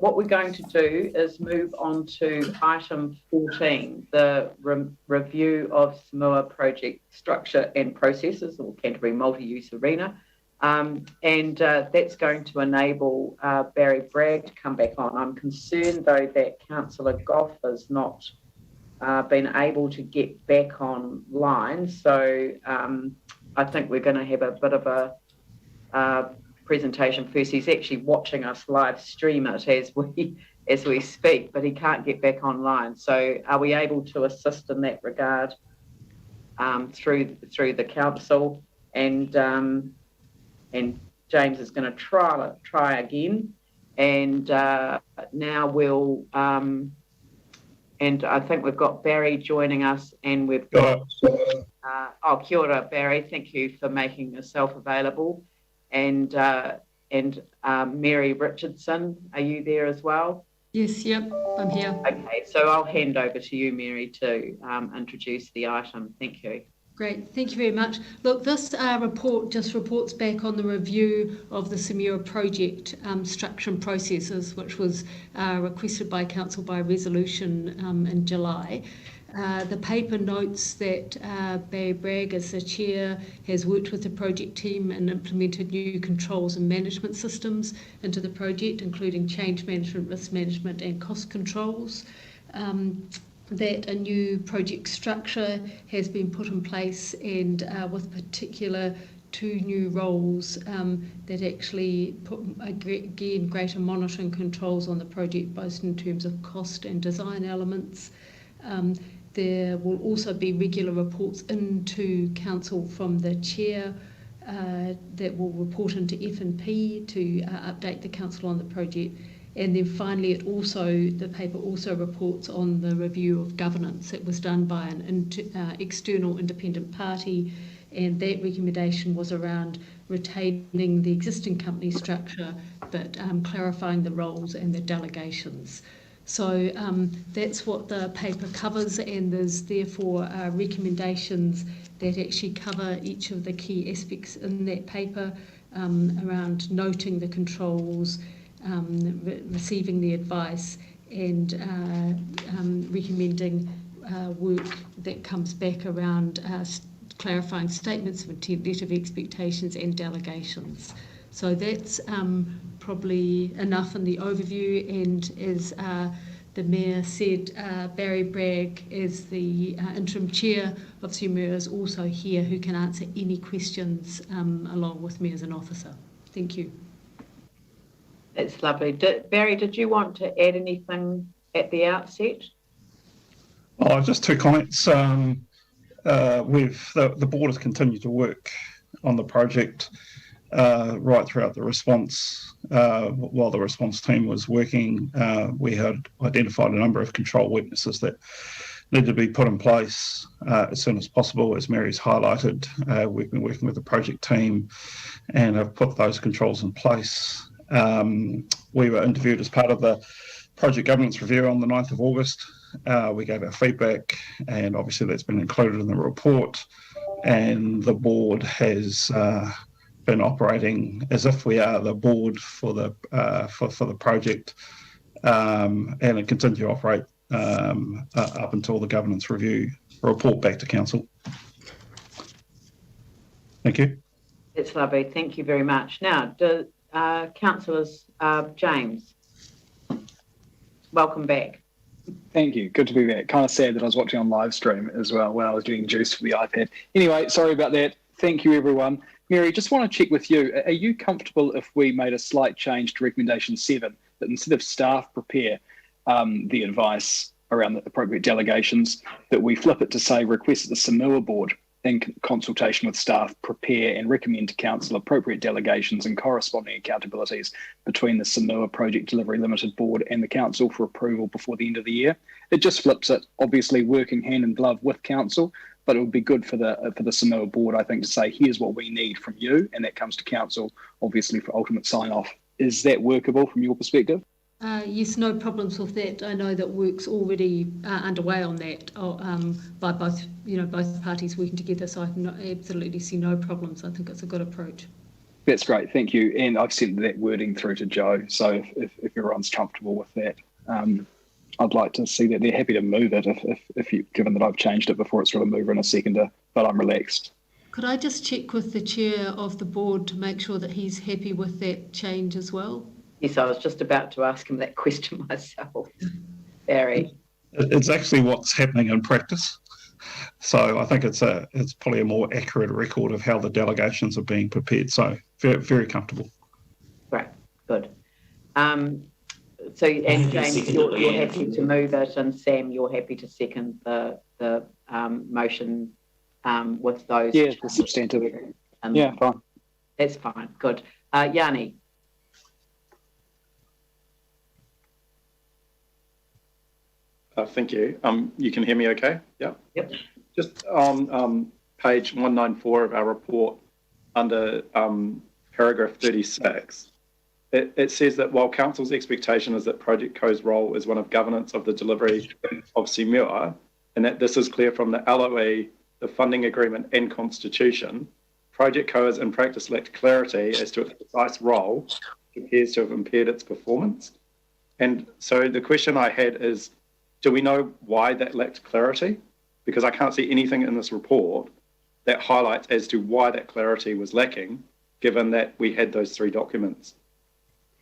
what we're going to do is move on to item 14, the review of CMUA project structure and processes, or Canterbury Multi-Use Arena. That's going to enable Barry Bragg to come back on. I'm concerned, though, that Councillor Goff has not been able to get back online. So I think we're going to have a bit of a presentation first. He's actually watching us live stream it as we speak, but he can't get back online. So are we able to assist in that regard through the council? And James is going to try again. And now we'll and I think we've got Barry joining us, and we've got kia ora, Barry. Thank you for making yourself available. And Mary Richardson, are you there as well? Yes, yep, I'm here. Okay, so I'll hand over to you, Mary, to introduce the item. Thank you. Great, thank you very much. Look, this report just reports back on the review of the CMUA project structure and processes, which was requested by Council by resolution in July. The paper notes that Barry Bragg, as the chair, has worked with the project team and implemented new controls and management systems into the project, including change management, risk management and cost controls. That a new project structure has been put in place, and with particular 2 new roles that actually put, again, greater monitoring controls on the project, both in terms of cost and design elements. There will also be regular reports into Council from the Chair that will report into F&P to update the Council on the project. And then finally, the paper also reports on the review of governance that was done by an external independent party, and that recommendation was around retaining the existing company structure, but clarifying the roles and the delegations. So that's what the paper covers, and there's therefore recommendations that actually cover each of the key aspects in that paper around noting the controls, receiving the advice, and recommending work that comes back around clarifying statements of intent, letter of expectations and delegations. So that's probably enough in the overview, and as the Mayor said, Barry Bragg, as the interim chair of CMUA, is also here, who can answer any questions along with me as an officer. Thank you. That's lovely. Barry, did you want to add anything at the outset? Oh, just 2 comments. The board has continued to work on the project right throughout the response. While the response team was working, we had identified a number of control weaknesses that need to be put in place as soon as possible. As Mary's highlighted, we've been working with the project team and have put those controls in place. We were interviewed as part of the project governance review on the 9th of August. We gave our feedback, and obviously that's been included in the report, and the board has been operating as if we are the board for the project, and it continue to operate up until the governance review report back to council. Thank you. That's lovely. Thank you very much. Now, Councillors, James, welcome back. Thank you. Good to be back. Kind of sad that I was watching on live stream as well when I was doing juice for the iPad. Anyway, sorry about that. Thank you, everyone. Mary, just want to check with you. Are you comfortable if we made a slight change to recommendation 7, that instead of staff prepare the advice around the appropriate delegations, that we flip it to say request that the CMUA board, in consultation with staff, prepare and recommend to council appropriate delegations and corresponding accountabilities between the CMUA Project Delivery Limited Board and the council for approval before the end of the year? It just flips it, obviously working hand in glove with council, but it would be good for the CMUA board, I think, to say, here's what we need from you, and that comes to council, obviously, for ultimate sign-off. Is that workable from your perspective? Yes, no problems with that. I know that work's already underway on that by both parties working together, so I can absolutely see no problems. I think it's a good approach. That's great, thank you. And I've sent that wording through to Joe, so if everyone's comfortable with that, I'd like to see that. They're happy to move it if you, given that I've changed it before. It's got to move in a seconder, but I'm relaxed. Could I just check with the chair of the board to make sure that he's happy with that change as well? Yes, I was just about to ask him that question myself. Barry. It's actually what's happening in practice. So I think it's probably a more accurate record of how the delegations are being prepared. So very, very comfortable. Great, good. So, and James, you're happy to move it, and Sam, you're happy to second the motion with those. Yeah, the substantive. Yeah, fine. That's fine. Good. Yanni. Thank you. You can hear me okay? Yeah. Yep. Just on page 194 of our report, under paragraph 36, it says that while Council's expectation is that Project Co's role is one of governance of the delivery of CMUA, and that this is clear from the LOE, the funding agreement and constitution, Project Co has in practice lacked clarity as to its precise role, which appears to have impaired its performance. And so the question I had is, do we know why that lacked clarity? Because I can't see anything in this report that highlights as to why that clarity was lacking, given that we had those three documents.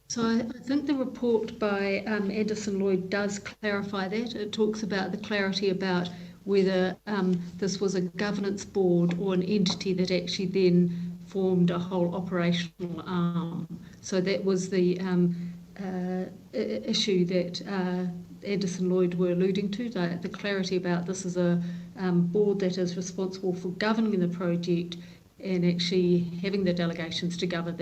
So I think the report by Anderson Lloyd does clarify that. It talks about the clarity about whether this was a governance board or an entity that actually then formed a whole operational arm. So that was the issue that Anderson Lloyd were alluding to, the clarity about this is a board that is responsible for governing the project and actually having the delegations to govern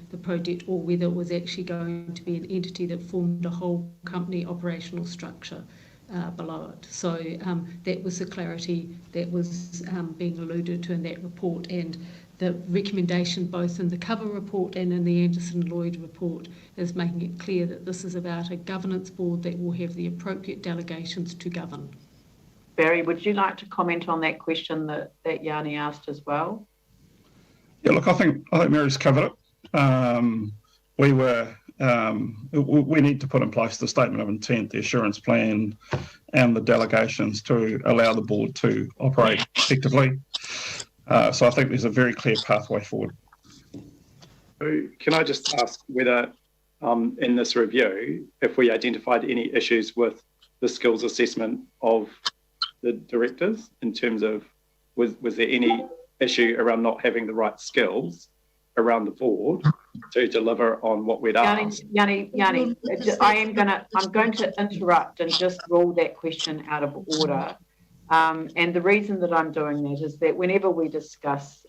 the project, or whether it was actually going to be an entity that formed a whole company operational structure below it. So that was the clarity that was being alluded to in that report, and the recommendation both in the cover report and in the Anderson Lloyd report is making it clear that this is about a governance board that will have the appropriate delegations to govern. Barry, would you like to comment on that question that Yanni asked as well? Yeah, look, I think Mary's covered it. We need to put in place the statement of intent, the assurance plan, and the delegations to allow the board to operate effectively. So I think there's a very clear pathway forward. Can I just ask whether in this review, if we identified any issues with the skills assessment of the directors in terms of, was there any issue around not having the right skills around the board to deliver on what we'd asked? Yanni, I'm going to interrupt and just rule that question out of order. And the reason that I'm doing that is that whenever we discuss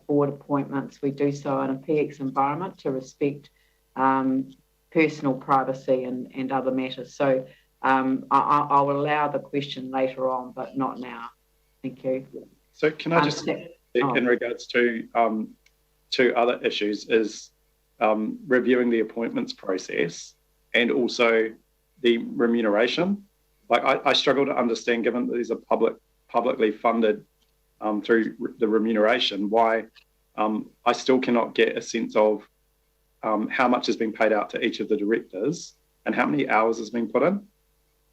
board appointments, we do so in a PX environment to respect personal privacy and other matters. So I'll allow the question later on, but not now. Thank you. So can I just, in regards to two other issues, is reviewing the appointments process and also the remuneration. Like I struggle to understand, given that these are publicly funded through the remuneration, why I still cannot get a sense of how much is being paid out to each of the directors and how many hours has been put in.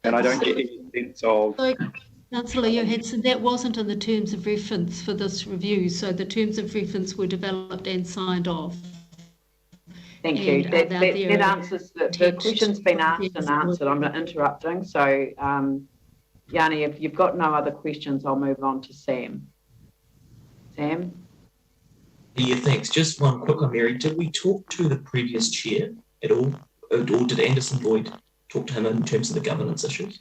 And I don't get any sense of... So, Councillor Johansson, that wasn't in the terms of reference for this review. So the terms of reference were developed and signed off. Thank you. That answers the question's been asked and answered. I'm not interrupting. So, Yanni, if you've got no other questions, I'll move on to Sam. Sam? Yeah, thanks. Just one quick one, Mary. Did we talk to the previous chair at all? Or did Anderson Lloyd talk to him in terms of the governance issues?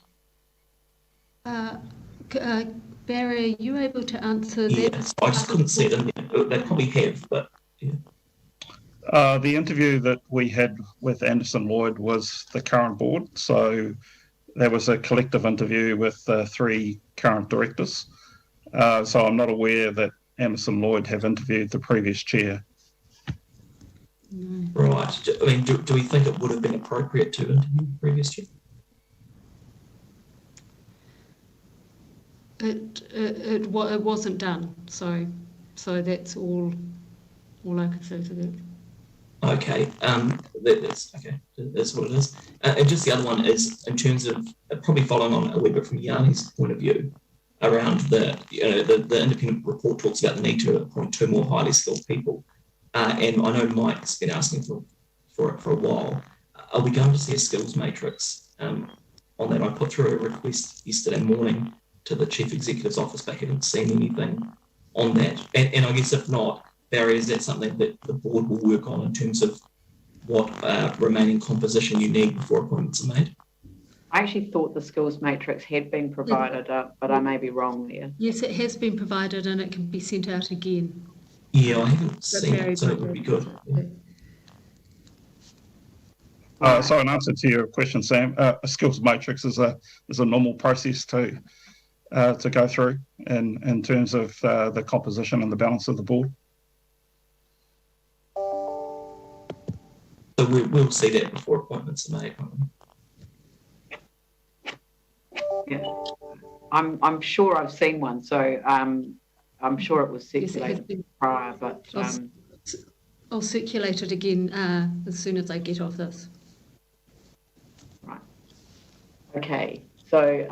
Barry, are you able to answer that? Yes, I just couldn't see them. They probably have, but yeah. The interview that we had with Anderson Lloyd was the current board. So there was a collective interview with three current directors. So I'm not aware that Anderson Lloyd have interviewed the previous chair. No. Right. I mean, do we think it would have been appropriate to interview the previous chair? It wasn't done. So that's all All I can say to that. Okay, that's okay. That's what it is. And just the other one is in terms of probably following on a wee bit from Yanni's point of view around the independent report talks about the need to appoint 2 more highly skilled people, and I know Mike's been asking for it for a while. Are we going to see a skills matrix on that? I put through a request yesterday morning to the Chief Executive's office, but haven't seen anything on that. And I guess if not, Barry, is that something that the board will work on in terms of what remaining composition you need before appointments are made? I actually thought the skills matrix had been provided, but I may be wrong there. Yes, it has been provided and it can be sent out again. Yeah, I haven't seen it, so it would be good. Yeah. So in answer to your question, Sam, a skills matrix is a normal process to go through in terms of the composition and the balance of the board. So we'll see that before appointments are made. Yeah, I'm sure I've seen one, so I'm sure it was circulated prior, but I'll circulate it again as soon as I get off this. Right. Okay. So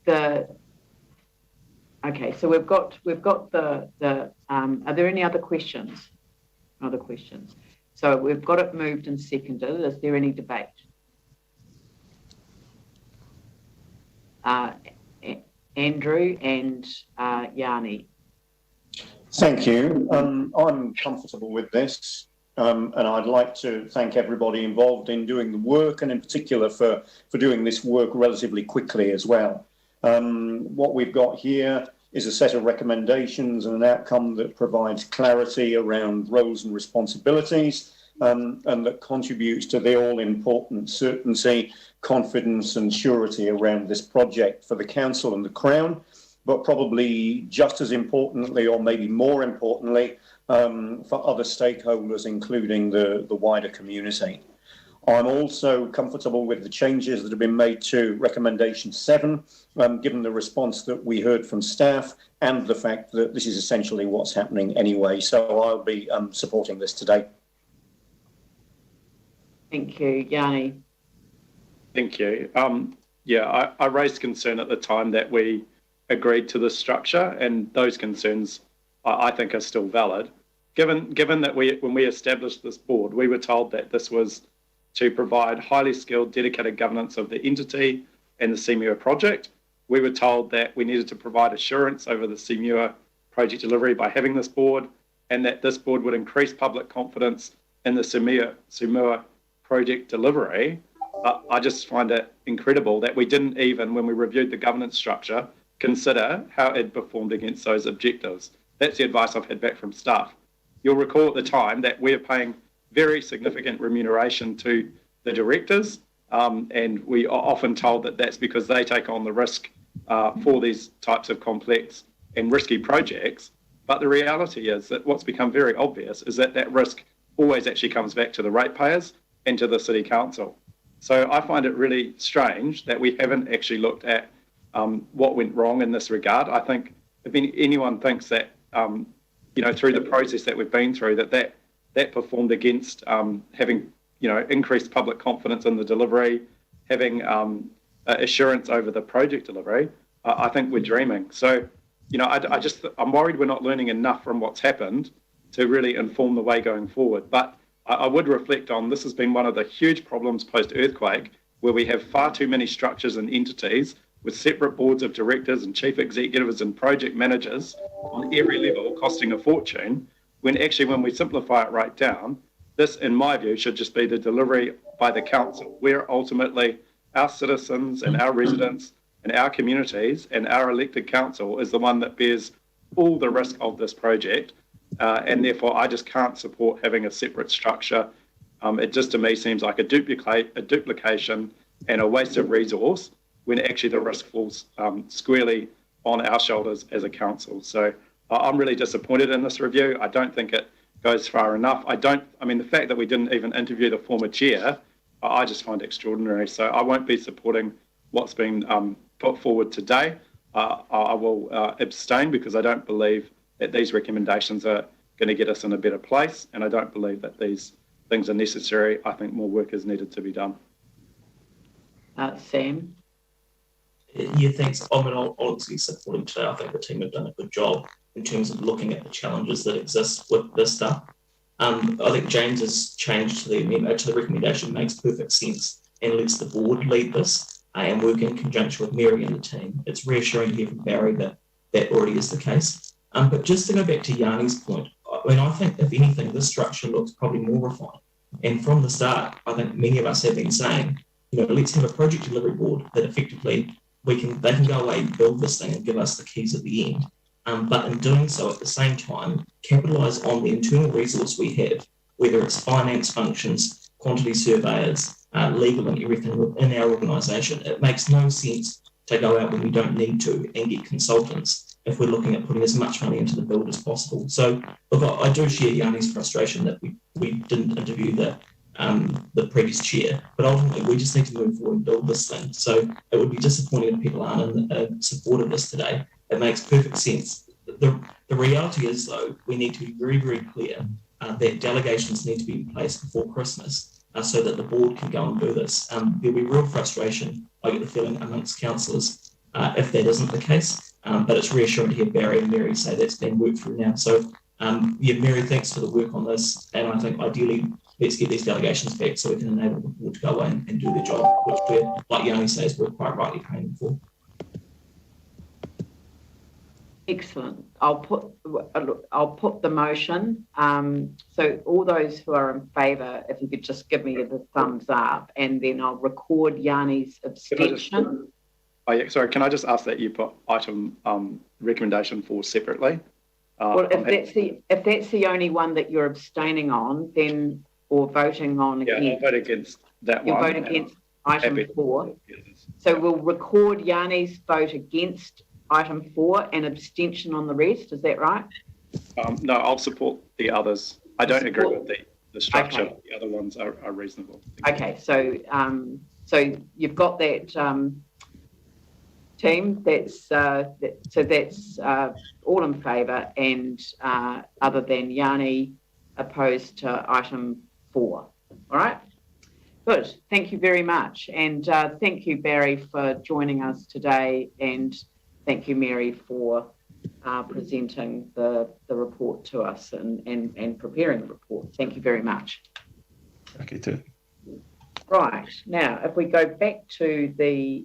so we've got the are there any other questions? Other questions. So we've got it moved and seconded. Is there any debate? Andrew and Yanni. Thank you. I'm comfortable with this, and I'd like to thank everybody involved in doing the work, and in particular for doing this work relatively quickly as well. What we've got here is a set of recommendations and an outcome that provides clarity around roles and responsibilities, and that contributes to the all-important certainty, confidence and surety around this project for the council and the Crown, but probably just as importantly, or maybe more importantly, for other stakeholders, including the wider community. I'm also comfortable with the changes that have been made to recommendation 7, given the response that we heard from staff and the fact that this is essentially what's happening anyway. So I'll be supporting this today. Thank you, Yanni. Thank you. I raised concern at the time that we agreed to the structure, and those concerns I think are still valid. Given that when we established this board, we were told that this was to provide highly skilled, dedicated governance of the entity and the CMUA project. We were told that we needed to provide assurance over the CMUA project delivery by having this board, and that this board would increase public confidence in the CMUA project delivery. I just find it incredible that we didn't even, when we reviewed the governance structure, consider how it performed against those objectives. That's the advice I've had back from staff. You'll recall at the time that we're paying very significant remuneration to the directors, and we are often told that that's because they take on the risk for these types of complex and risky projects. But the reality is that what's become very obvious is that that risk always actually comes back to the ratepayers and to the City Council. So I find it really strange that we haven't actually looked at what went wrong in this regard. I think if anyone thinks that, through the process that we've been through, that performed against having, increased public confidence in the delivery, having assurance over the project delivery, I think we're dreaming. So, I'm worried we're not learning enough from what's happened to really inform the way going forward. But I would reflect on, this has been one of the huge problems post-earthquake, where we have far too many structures and entities with separate boards of directors and chief executives and project managers on every level costing a fortune, when we simplify it right down, this, in my view, should just be the delivery by the council, where ultimately our citizens and our residents and our communities and our elected council is the one that bears all the risk of this project. And therefore, I just can't support having a separate structure. It just, to me, seems like a duplication and a waste of resource, when actually the risk falls squarely on our shoulders as a council. So I'm really disappointed in this review. I don't think it goes far enough. The fact that we didn't even interview the former chair, I just find extraordinary. So I won't be supporting what's been put forward today. I will abstain, because I don't believe that these recommendations are going to get us in a better place. And I don't believe that these things are necessary. I think more work is needed to be done. Sam? Yeah, thanks. I mean, I'll obviously supporting today. I think the team have done a good job in terms of looking at the challenges that exist with this stuff. I think James's change to the recommendation makes perfect sense and lets the board lead this and work in conjunction with Mary and the team. It's reassuring to hear from Barry that that already is the case. But just to go back to Yanni's point, I mean, I think if anything, this structure looks probably more refined. And from the start, I think many of us have been saying, let's have a project delivery board that effectively they can go away and build this thing and give us the keys at the end. But in doing so, at the same time, capitalise on the internal resource we have, whether it's finance functions, quantity surveyors, legal and everything within our organisation. It makes no sense to go out when we don't need to and get consultants if we're looking at putting as much money into the build as possible. So, look, I do share Yanni's frustration that we didn't interview the previous chair, but ultimately we just need to move forward and build this thing. So it would be disappointing if people aren't in support of this today. It makes perfect sense. The reality is, though, we need to be very, very clear that delegations need to be in place before Christmas so that the board can go and do this. There'll be real frustration, I get the feeling, amongst councillors if that isn't the case, but it's reassuring to hear Barry and Mary say that's being worked through now. So, Mary, thanks for the work on this, and I think ideally let's get these delegations back so we can enable the board to go away and do their job, which we're, like Yanni says, we're quite rightly paying them for. Excellent. I'll put the motion. So all those who are in favour, if you could just give me the thumbs up, and then I'll record Yanni's abstention. Sorry, can I just ask that you put item recommendation 4 separately? Well, if that's the only one that you're abstaining on, then or voting on against. Yeah, I'll vote against that you one. You vote against item 4. So we'll record Yanni's vote against item 4 and abstention on the rest. Is that right? No, I'll support the others. I don't agree with the structure. Okay. The other ones are reasonable. Okay, so so you've got that team. That's that's all in favour, and other than Yanni, opposed to item 4. All right. Good. Thank you very much, and thank you, Barry, for joining us today, and thank you, Mary, for presenting the report to us and preparing the report. Thank you very much. Okay, too. Right. Now, if we go back to the